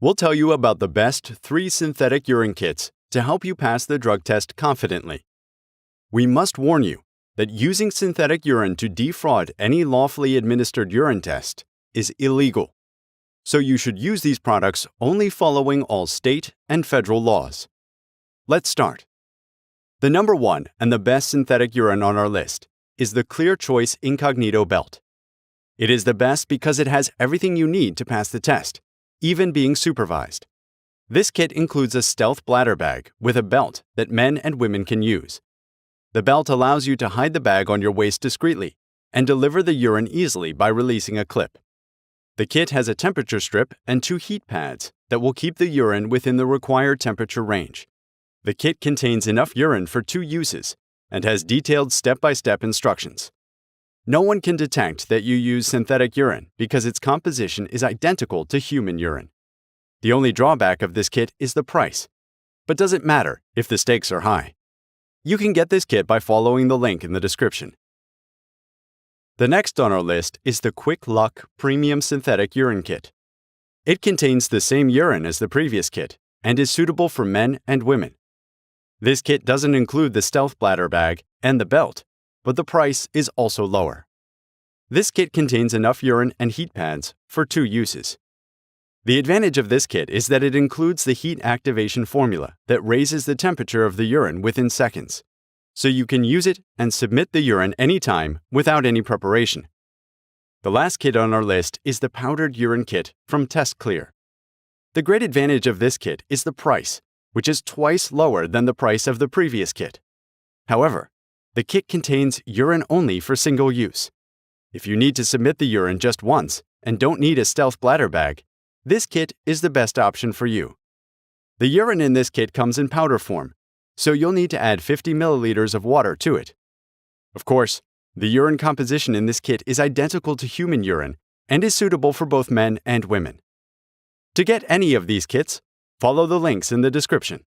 We'll tell you about the best 3 synthetic urine kits to help you pass the drug test confidently. We must warn you that using synthetic urine to defraud any lawfully administered urine test is illegal. So you should use these products only following all state and federal laws. Let's start. The number 1 and the best synthetic urine on our list is the Clear Choice Incognito belt. It is the best because it has everything you need to pass the test, even being supervised. This kit includes a stealth bladder bag with a belt that men and women can use. The belt allows you to hide the bag on your waist discreetly and deliver the urine easily by releasing a clip. The kit has a temperature strip and 2 heat pads that will keep the urine within the required temperature range. The kit contains enough urine for 2 uses and has detailed step-by-step instructions. No one can detect that you use synthetic urine because its composition is identical to human urine. The only drawback of this kit is the price, but doesn't matter if the stakes are high. You can get this kit by following the link in the description. The next on our list is the Quick Luck Premium Synthetic Urine Kit. It contains the same urine as the previous kit and is suitable for men and women. This kit doesn't include the stealth bladder bag and the belt, but the price is also lower. This kit contains enough urine and heat pads for 2 uses. The advantage of this kit is that it includes the heat activation formula that raises the temperature of the urine within seconds, so you can use it and submit the urine anytime without any preparation. The last kit on our list is the Powdered Urine Kit from Test Clear. The great advantage of this kit is the price, which is twice lower than the price of the previous kit. However, the kit contains urine only for single use. If you need to submit the urine just once and don't need a stealth bladder bag, this kit is the best option for you. The urine in this kit comes in powder form, so you'll need to add 50 milliliters of water to it. Of course, the urine composition in this kit is identical to human urine and is suitable for both men and women. To get any of these kits, follow the links in the description.